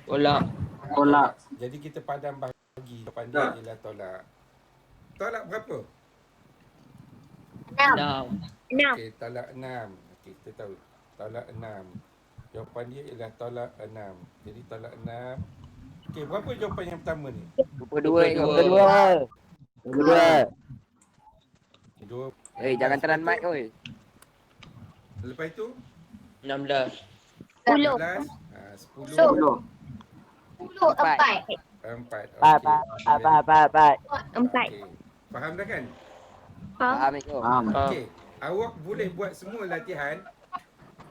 Speaker 4: Tolak.
Speaker 1: Jadi kita padam bahagi, jawapan dia ialah tolak. Tolak berapa?
Speaker 3: 6.
Speaker 1: Okey, tolak 6. Okey, kita tahu. Tolak 6. Jawapan dia ialah tolak 6. Jadi tolak 6. Okey, berapa jawapan yang pertama ni?
Speaker 5: 22 cikgu.
Speaker 7: Kedua.
Speaker 1: 2.
Speaker 5: Jangan teran mic oi.
Speaker 1: Lepas itu
Speaker 7: 16.
Speaker 3: 10.
Speaker 1: 11, 10,
Speaker 4: 10.
Speaker 3: 4.
Speaker 1: 4.
Speaker 7: Empat.
Speaker 1: Okey. Faham dah kan?
Speaker 5: Faham cikgu.
Speaker 4: Faham.
Speaker 1: Okey. Awak boleh buat semua latihan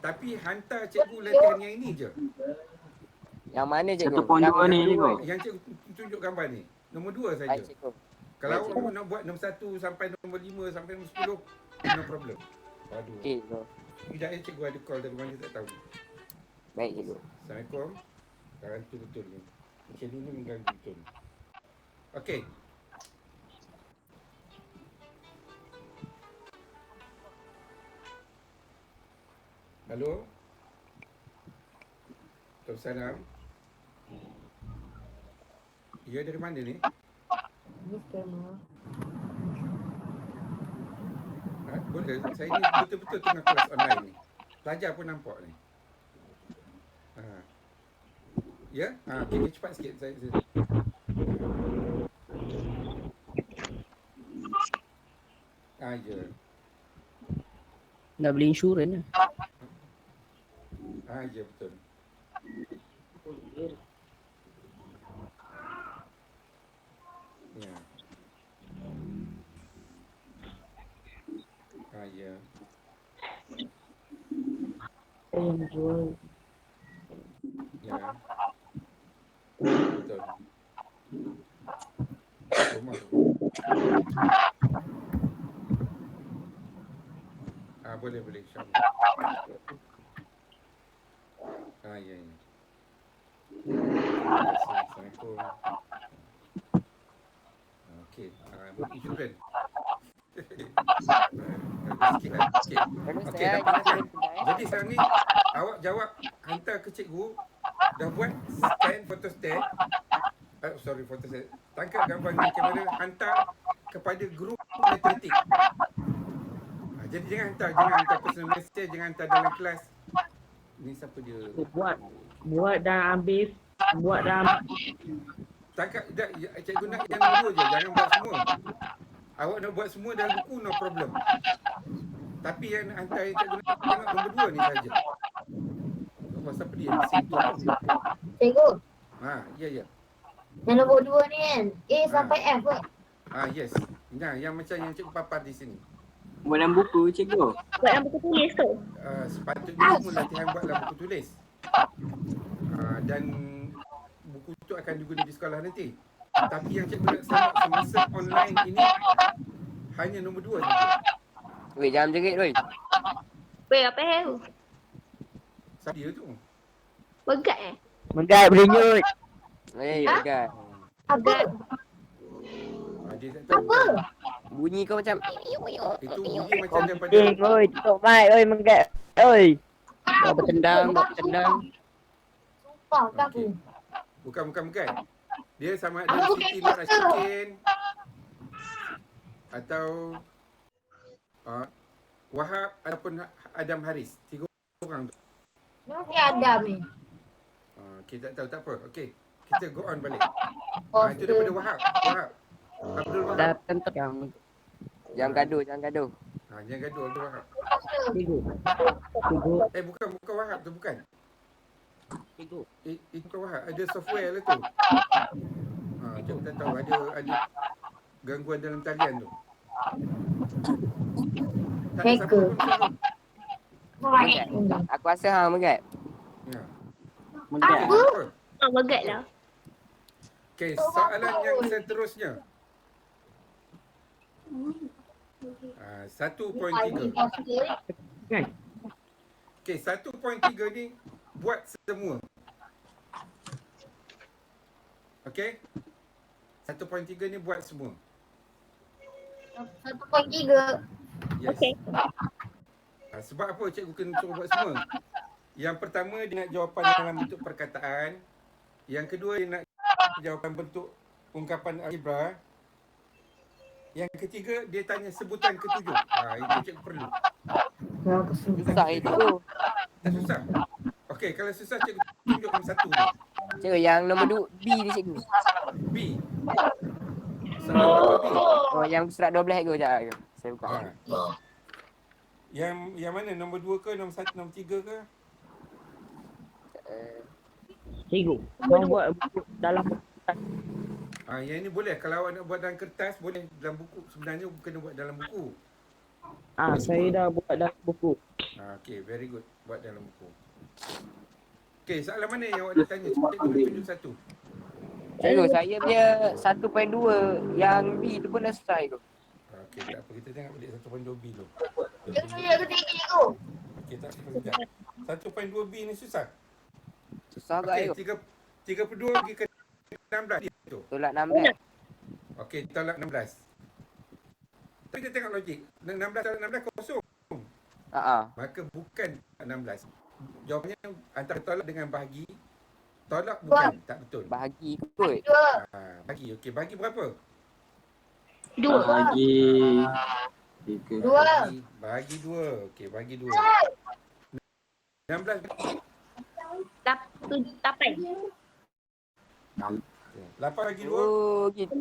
Speaker 1: tapi hantar cikgu latihan yang ini je.
Speaker 5: Yang mana cikgu?
Speaker 4: 1.2 ni cikgu.
Speaker 1: Yang cikgu tunjuk gambar ni. Nombor 2 saja.
Speaker 5: Baik cikgu.
Speaker 1: Kalau awak nak buat nombor 1 sampai nombor 5 sampai nombor 10, no problem. Aduh.
Speaker 5: Okey cikgu.
Speaker 1: Sekejap cikgu ada call dari mana tak tahu.
Speaker 5: Baik cikgu.
Speaker 1: Assalamualaikum. Sekarang tu betul ni. Macam ni mengganggu betul. Okey. Halo. Assalamualaikum. Ya, dari mana ni? Boleh. Saya ni betul-betul tengah kelas online ni. Pelajar pun nampak ni. Ya? Okay, cepat sikit. Saya. Ya.
Speaker 7: Nak beli insurans lah.
Speaker 1: Ya, betul. Ya.
Speaker 2: Yang jual.
Speaker 1: Ya. Betul. Rumah tu. Boleh, insyaAllah. Ya. Terima kasih. Assalamualaikum. Okey. Insurans. Sikit lah. Okey.
Speaker 5: Bagus
Speaker 1: Okey,
Speaker 5: saya
Speaker 1: dapat kan?
Speaker 5: kedai.
Speaker 1: Jadi sekarang ni awak jawab, hantar ke cikgu, dah buat scan photostat. Photostat. Tangkap gambar dengan kamera, hantar kepada grup matematik. Jadi jangan hantar personal message, jangan hantar dalam kelas. Ni siapa dia?
Speaker 2: Buat dah habis. Buat dah.
Speaker 1: Tangkap dah, cikgu nak yang nombor 2 je, jangan buat semua. Awak nak buat semua dalam buku, no problem. Tapi yang nak hantar yang cikgu nak tengok nombor 2 ni saja. Pasal apa dia bising tu?
Speaker 3: Cikgu,
Speaker 1: Ya.
Speaker 3: yang nombor 2 ni kan, A sampai F ke?
Speaker 1: Yes. Nah, yang macam yang cikgu papar di sini.
Speaker 4: Buat dalam buku, cikgu.
Speaker 8: Buat dalam buku tulis tu.
Speaker 1: Sepatutnya semua latihan buat dalam buku tulis. Dan buku tu akan diguna di sekolah nanti. Tapi yang cikgu nak selamat semasa online ini hanya nombor 2 saja.
Speaker 5: Weh, jangan jerit weh.
Speaker 8: Weh, apa hal?
Speaker 1: Siapa dia tu?
Speaker 8: Begat
Speaker 7: Menggat berenyut.
Speaker 5: Weh,
Speaker 3: Ha?
Speaker 5: agak.
Speaker 3: Apa?
Speaker 1: Dia tak tahu.
Speaker 3: Apa?
Speaker 5: Bunyi kau macam
Speaker 1: Itu bunyi macam daripada
Speaker 7: Ding, oi, tutup mic, oi, menggat. Oi.
Speaker 5: buat bertendang.
Speaker 3: Sumpah kat aku.
Speaker 1: Bukan. Dia sama ada Siti Nur Ashikin atau Wahab ataupun Adam Haris. 3 orang tu.
Speaker 3: Memang si Adam ni.
Speaker 1: Kita tak tahu, tak apa. Okey. Kita go on balik.
Speaker 3: Oh,
Speaker 1: Itu daripada Wahab. Abdul Wahab.
Speaker 7: Dah tentu yang
Speaker 5: Jangan gaduh.
Speaker 1: Jangan gaduh Abdul Wahab.
Speaker 2: Cikgu.
Speaker 1: Bukan Wahab tu, bukan.
Speaker 7: cikgu.
Speaker 1: Itu bukan Wahab. Ada software lah tu. Cikgu tak tahu ada gangguan dalam talian tu. Tak ada siapa
Speaker 3: Hacker.
Speaker 1: pun suruh.
Speaker 5: Menggat. Aku rasa menggat.
Speaker 1: Ya.
Speaker 4: Menggat.
Speaker 1: Apa?
Speaker 8: begat lah.
Speaker 1: Okey, soalan yang seterusnya. 1.3.
Speaker 2: Kan?
Speaker 1: Okey, 1.3 ni buat semua. Okey? 1.3 ni buat semua.
Speaker 3: 1.3.
Speaker 1: Yes.
Speaker 8: Okey.
Speaker 1: Sebab apa cikgu kena suruh buat semua? Yang pertama dia nak jawapan dalam bentuk perkataan. Yang kedua dia nak jawapan bentuk ungkapan algebra. Yang ketiga dia tanya sebutan ketujuh. Itu cikgu perlu.
Speaker 5: Susah itu.
Speaker 1: Tak susah. Okey, kalau susah cikgu tunjuk nombor 1 tu.
Speaker 5: Cikgu, yang nombor 2 B ni cikgu.
Speaker 1: B. Soalan berapa B?
Speaker 5: Oh, yang surat 12 cikgu. Sekejap. Saya buka.
Speaker 1: Yang mana? Nombor 2 ke? Nombor 1? Nombor 3 ke?
Speaker 2: Cikgu. Mau buat buku dalam buku.
Speaker 1: Yang ini boleh. Kalau awak nak buat dalam kertas, boleh. Dalam buku. Sebenarnya kena buat dalam buku.
Speaker 2: Saya dah buat dalam buku.
Speaker 1: Okey, very good. Buat dalam buku. Okey, soalan mana yang awak nak tanya? Cikgu boleh tunjuk satu.
Speaker 5: Cikgu, saya punya 1.2 yang B tu pun dah selesai tu.
Speaker 1: Okey, tak apa. Kita tengok balik 1.2B tu.
Speaker 3: Cikgu.
Speaker 1: Okey, tak apa sekejap. 1.2B ni susah.
Speaker 5: Susah agak
Speaker 1: Okey,
Speaker 5: cikgu.
Speaker 1: 32 pergi ke 16 dia tu.
Speaker 5: Tolak 16.
Speaker 1: Okey, tolak 16. Tapi kita tengok logik. 16 tolak 16 kosong. Maka bukan 16. Jawapannya antara tolak dengan bahagi. Tolak bukan, tak betul.
Speaker 5: Bahagi kot.
Speaker 1: Bahagi, okey. Bahagi berapa?
Speaker 8: 2.
Speaker 4: Bagi 3.
Speaker 1: Bahagi 2. Okey, bahagi 2. 16
Speaker 8: 8.
Speaker 1: 8 bagi 2.
Speaker 5: Oh, gitu.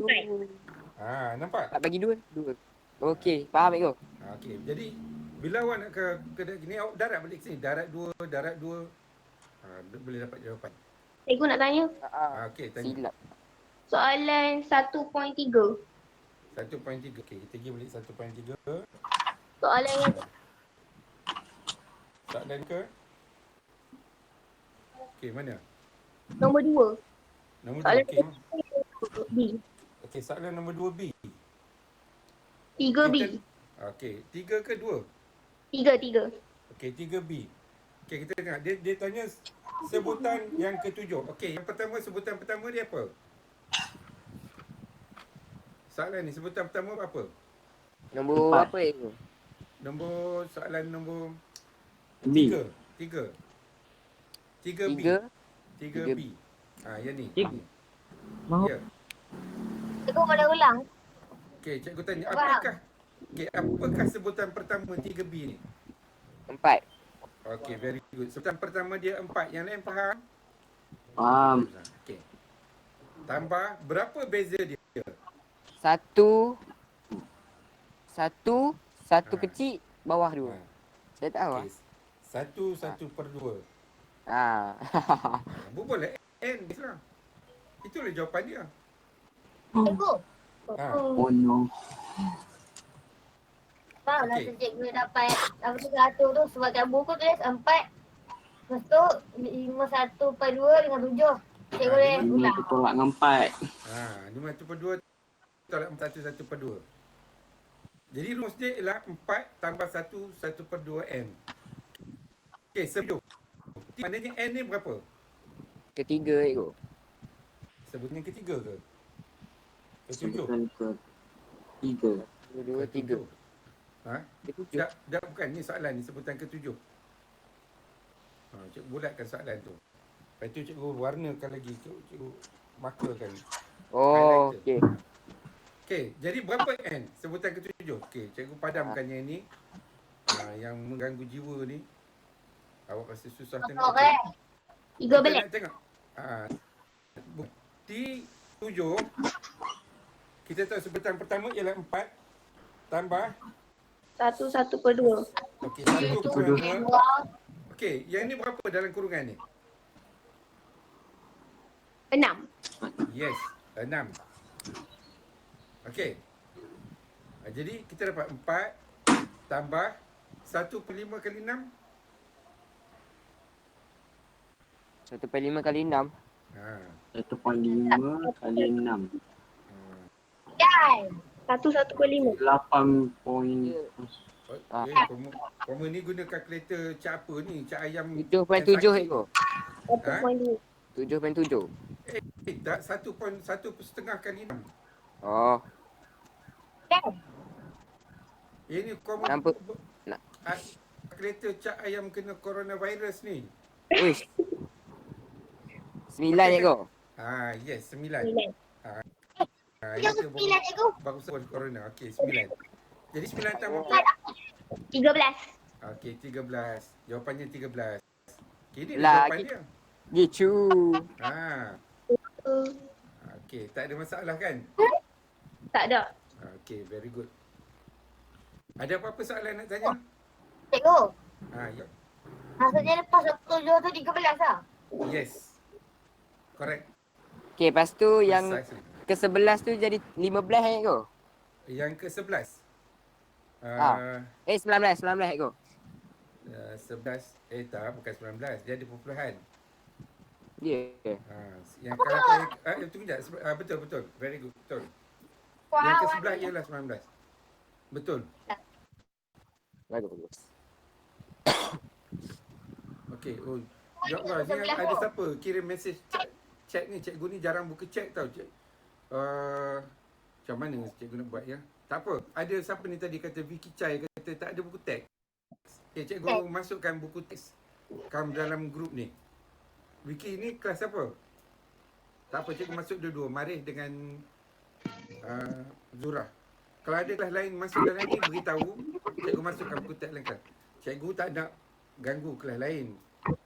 Speaker 1: Nampak?
Speaker 5: Tak bagi 2. 2. Okey, faham cikgu.
Speaker 1: Okey, jadi bila awak nak ke gini, awak darat balik sini. Darat 2. Boleh dapat jawapan.
Speaker 8: Cikgu nak tanya.
Speaker 1: Okey, tanya.
Speaker 5: Silap.
Speaker 8: Soalan 1.3.
Speaker 1: 1.3. Okey, kita pergi balik 1.3.
Speaker 8: Soalan yang
Speaker 1: Soalan ke? Okey, mana?
Speaker 8: nombor 2.
Speaker 1: Nombor 2.
Speaker 8: Soalan
Speaker 1: Okey.
Speaker 8: B.
Speaker 1: Okey, soalan nombor 2B.
Speaker 8: 3B.
Speaker 1: Okey, 3 ke 2?
Speaker 8: 3.
Speaker 1: Okey, 3B. Okey, kita tengok. Dia tanya sebutan yang ketujuh. Okey, yang pertama, sebutan pertama dia apa? Soalan ni, sebutan pertama apa?
Speaker 5: Nombor
Speaker 4: Empat.
Speaker 5: apa itu?
Speaker 1: Soalan nombor
Speaker 4: B.
Speaker 1: 3. 3B.
Speaker 5: 3.
Speaker 1: 3B. Yang ni.
Speaker 2: Tiga. Mahu.
Speaker 1: Ya.
Speaker 3: Cikgu boleh ulang.
Speaker 1: Okey, cikgu tanya,
Speaker 3: Faham.
Speaker 1: apakah sebutan pertama 3B ni?
Speaker 5: 4.
Speaker 1: Okey, very good. Sebutan pertama dia 4. Yang lain faham?
Speaker 4: Faham.
Speaker 1: Okey. Tambah, berapa beza dia?
Speaker 5: 1
Speaker 1: Ah.
Speaker 5: kecil, bawah 2.
Speaker 1: Ha.
Speaker 5: Saya tak tahu.
Speaker 1: Okey. 1 per 2.
Speaker 5: Ah.
Speaker 1: Boleh N lah. Itulah jawapan dia.
Speaker 3: Cikgu.
Speaker 1: Ha.
Speaker 4: Oh no.
Speaker 3: Faham lah
Speaker 1: Okey.
Speaker 3: cikgu dapat apa tu 100 tu sebab kat buku tulis 4. Lepas tu 51 per 2 dengan 7. Cikgu boleh
Speaker 4: Ini
Speaker 3: ulang.
Speaker 4: aku tolak dengan 4.
Speaker 1: 5 per 2 tolak 1 per 2. Jadi rumus dia ialah 4 tambah 1 per 2 N. Okey, 7. Maknanya N ni berapa?
Speaker 5: Ketiga itu.
Speaker 1: Sebutan yang ketiga ke? Ketujuh.
Speaker 4: Sebutan ke 3.
Speaker 5: 2, 3.
Speaker 1: Ha?
Speaker 5: Ketujuh.
Speaker 1: Dah bukan ni soalan ni, sebutan ketujuh. Cikgu bulatkan soalan tu. Lepas tu cikgu warnakan lagi, cikgu markerkan.
Speaker 5: Oh,
Speaker 1: Highlighter.
Speaker 5: okey.
Speaker 1: Okey, jadi berapa N sebutan ketujuh? Okey, cikgu padamkan yang ni. Yang mengganggu jiwa ni. Awak rasa susah tengok.
Speaker 3: Okey.
Speaker 1: Kita
Speaker 8: 13.
Speaker 1: nak tengok. Bukti 7. Kita tahu sebutan pertama ialah 4 tambah
Speaker 8: 1 per 2.
Speaker 1: okey 1
Speaker 4: per dua.
Speaker 1: kurang 2. Okey, yang ni berapa dalam kurungan ni?
Speaker 8: 6.
Speaker 1: Yes, 6. Okey. Jadi kita dapat 4 tambah 1 per 5 kali 6.
Speaker 5: 1/5 kali 6.
Speaker 4: 1.5 kali 6.
Speaker 3: Kan.
Speaker 8: 1 per 5.
Speaker 4: 8
Speaker 1: Kamu ni guna kalkulator cat apa ni? Cat ayam
Speaker 5: 7.7 itu.
Speaker 8: 1.2.
Speaker 5: 7.7.
Speaker 1: Tak, 1.1 kali 6.
Speaker 5: Oh,
Speaker 1: Ini kamu
Speaker 5: Nampak. Nak.
Speaker 1: kalkulator cat ayam kena coronavirus ni.
Speaker 5: wish. 9 itu.
Speaker 1: Yes, 9.
Speaker 8: 9.
Speaker 3: Cikgu 9 cikgu.
Speaker 1: Baru sebut corona. Okey, 9. Jadi 9 tambah 4.
Speaker 8: 13.
Speaker 1: Okey, 13. Jawapannya 13. Okey, ni
Speaker 5: Lah,
Speaker 1: jawapan
Speaker 5: ki-
Speaker 1: dia.
Speaker 5: Gitu.
Speaker 1: Okey, tak ada masalah kan?
Speaker 8: Tak ada.
Speaker 1: Okey, very good. Ada apa-apa soalan nak tanya?
Speaker 3: Cikgu.
Speaker 1: Ya.
Speaker 3: Maksudnya lepas 7 tu 13 lah.
Speaker 1: Yes. Correct.
Speaker 5: Okey, lepas tu yang
Speaker 1: Precisely.
Speaker 5: ke-11 tu jadi 15 itu.
Speaker 1: Yang ke-11.
Speaker 5: 19 itu.
Speaker 1: 11. Tak, bukan 19. Dia ada perpuluhan.
Speaker 5: Ya.
Speaker 1: Yang kalau tunggu sekejap. Betul. Very good. Betul. Yang ke-11 ialah 19. Betul.
Speaker 5: Bagus.
Speaker 1: Okey. Ya Allah, ni ada siapa kirim mesej chat ni. Cikgu ni jarang buka chat tau. Macam mana cikgu nak buat ya? Tak apa. Ada siapa ni tadi kata Vicky Chai kata tak ada buku teks. Cikgu masukkan buku teks dalam grup ni. Vicky ni kelas apa? Tak apa, cikgu masuk dua-dua. Marih dengan Zura. Kalau ada kelas lain masuk dalam ni, beritahu. Cikgu masukkan buku teks lengkap. Cikgu tak nak ganggu kelas lain.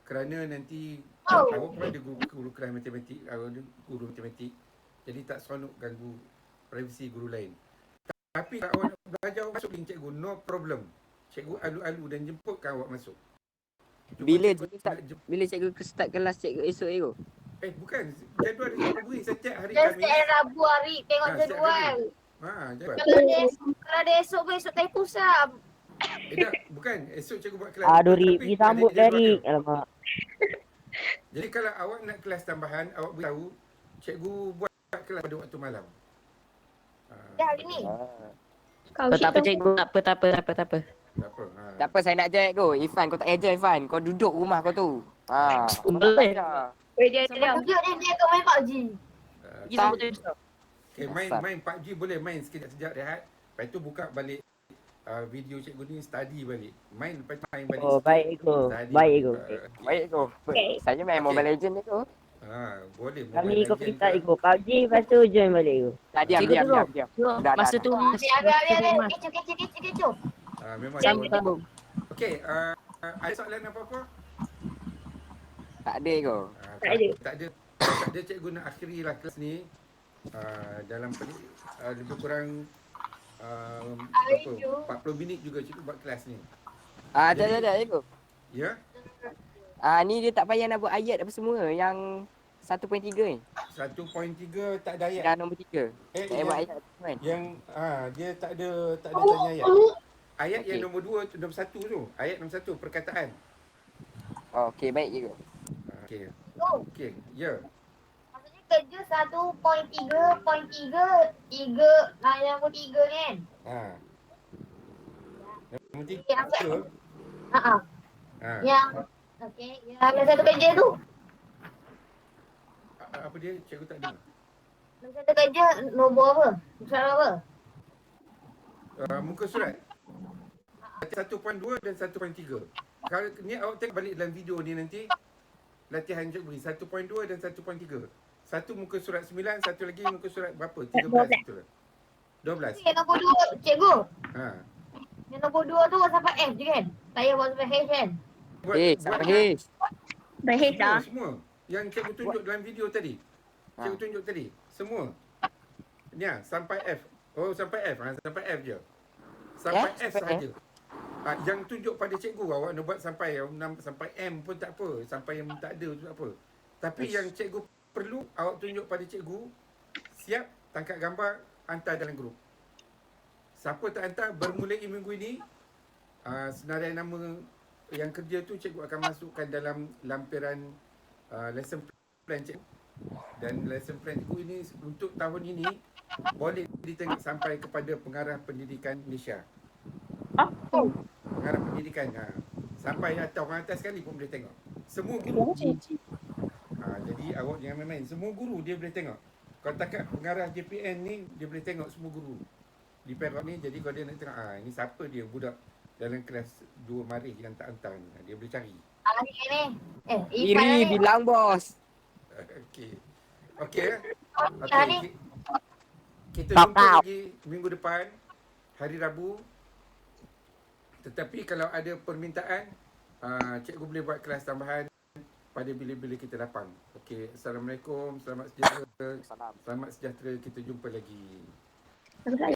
Speaker 1: Kerana nanti awak pun ada guru kelas matematik, guru matematik. Jadi tak seronok ganggu privasi guru lain. Tapi kalau awak nak belajar, awak masuk link cikgu, no problem. Cikgu alu-alu dan jemputkan awak masuk.
Speaker 5: Bila cikgu start kelas cikgu esok itu?
Speaker 1: Bukan. Jadual dia beri setiap hari
Speaker 3: Dan
Speaker 1: Khamis.
Speaker 3: setiap Rabu hari tengok
Speaker 1: setiap
Speaker 3: jadual.
Speaker 1: Jadual.
Speaker 3: Kalau ada esok pun esok tak pusat.
Speaker 1: Tak, bukan. Esok cikgu buat kelas.
Speaker 7: Aduh,
Speaker 1: Tapi
Speaker 7: Rik. Pergi sambut
Speaker 1: ada
Speaker 7: dah,
Speaker 1: jadual
Speaker 7: Rik.
Speaker 1: kan?
Speaker 7: Alamak.
Speaker 1: Jadi kalau awak nak kelas tambahan, awak beritahu, cikgu buat kelas pada waktu malam.
Speaker 3: Dah hari ni.
Speaker 8: Kau
Speaker 7: Tak apa,
Speaker 8: cerita.
Speaker 7: cikgu. Tak apa.
Speaker 1: Tak apa.
Speaker 5: Tak apa, saya nak join tu. Ifan, kau tak payah join, Ifan. Kau duduk rumah kau tu.
Speaker 7: Boleh.
Speaker 8: Weh, dia
Speaker 3: Sebab
Speaker 8: diam.
Speaker 3: tunjuk dia akan main PUBG.
Speaker 7: Pergi sambut dia.
Speaker 1: Okay, main PUBG boleh main sekejap rehat. Lepas tu buka balik video cikgu ni, study balik. Main lepas tu main balik.
Speaker 7: Oh,
Speaker 1: sikit.
Speaker 7: baik, Ego.
Speaker 1: Study.
Speaker 7: Baik, Ego.
Speaker 5: Baik tu.
Speaker 8: Okay.
Speaker 5: Saya main
Speaker 1: Okay.
Speaker 5: Mobile Legends ni tu.
Speaker 1: Boleh.
Speaker 7: Kami
Speaker 1: Mobile
Speaker 7: ikut
Speaker 1: Legend
Speaker 7: perintah,
Speaker 1: ke.
Speaker 7: Ego. PUBG, lepas tu join balik, Ego.
Speaker 5: Diam.
Speaker 7: Tengok,
Speaker 5: Dah,
Speaker 7: masa
Speaker 5: dah.
Speaker 7: tu
Speaker 3: Habis,
Speaker 7: mas.
Speaker 3: kecoh.
Speaker 1: Memang
Speaker 7: Sambung,
Speaker 1: cikgu.
Speaker 7: sambung.
Speaker 1: Okay, ada soalan apa-apa?
Speaker 5: Tak ada kau.
Speaker 8: Tak ada.
Speaker 1: Tak ada cikgu nak akhirilah kelas ni dalam lebih kurang
Speaker 3: Ayo.
Speaker 1: 40 minit juga cikgu buat kelas ni.
Speaker 5: Ada kau.
Speaker 1: Ya?
Speaker 5: Ni dia tak payah nak buat ayat apa semua. Yang 1.3 ni.
Speaker 1: 1.3 tak ada ayat.
Speaker 5: Yang nombor 3. Tak payah buat
Speaker 1: yang,
Speaker 5: ayat kan.
Speaker 1: yang dia tak ada tanya ayat. Ayat
Speaker 5: Okey.
Speaker 1: yang nombor 2 nombor 1 tu. Ayat nombor 1 perkataan.
Speaker 5: Okey, baik je kau.
Speaker 1: Okey.
Speaker 3: Oh,
Speaker 1: Okey. Ya.
Speaker 3: maksudnya kerja 1.3.3 nombor 3 ni kan?
Speaker 1: Nombor 3.
Speaker 3: Yang Ha.
Speaker 1: Ha.
Speaker 3: Yang okey, yang satu kerja tu.
Speaker 1: Apa dia? Cikgu tak dengar.
Speaker 3: Yang satu kerja nombor apa? Soalan apa?
Speaker 1: Muka surat 1.2 dan 1.3. Kalau ni awak tengok balik dalam video ni nanti, latihan cikgu ni 1.2 dan 1.3. Satu muka surat 9, satu lagi muka surat berapa? 13 betul. 12.
Speaker 3: Yang nombor 2 cikgu.
Speaker 1: Ha.
Speaker 3: Yang nombor 2 tu sampai F je kan? Saya buat sampai H kan?
Speaker 5: Sampai H.
Speaker 8: Baik dah.
Speaker 1: Semua yang cikgu tunjuk dalam video tadi. Cikgu tunjuk tadi. Semua. Ni sampai F. Oh, sampai F. Sampai F je. Sampai F saja. Yang tunjuk pada cikgu, awak nak buat sampai M pun tak apa. Sampai yang tak ada tu tak apa. Tapi yang cikgu perlu, awak tunjuk pada cikgu, siap, tangkap gambar, hantar dalam grup. Siapa tak hantar, bermulai minggu ini, senarai nama yang kerja tu cikgu akan masukkan dalam lampiran lesson plan cikgu. Dan lesson plan cikgu ini untuk tahun ini boleh ditengok sampai kepada pengarah pendidikan Malaysia. Pengarah pendidikan sampai atas orang atas sekali pun boleh tengok. Semua guru. Jadi awak jangan main-main. Semua guru dia boleh tengok. Kalau takat pengarah JPN ni, dia boleh tengok semua guru di Perak ni. Jadi kalau dia nak tengok ini siapa dia budak dalam kelas 2 Marikh yang tak hantar ni, dia boleh cari.
Speaker 3: Ni.
Speaker 5: Iri bilang bos.
Speaker 1: Okey. Okey.
Speaker 3: Hari
Speaker 1: Okey. Kita
Speaker 7: Stop
Speaker 1: jumpa
Speaker 7: now.
Speaker 1: lagi minggu depan, hari Rabu. Tetapi kalau ada permintaan, cikgu boleh buat kelas tambahan pada bila-bila kita lapang. Okey, Assalamualaikum, selamat sejahtera.
Speaker 5: Salam.
Speaker 1: Selamat sejahtera, kita jumpa lagi.
Speaker 8: Aku tak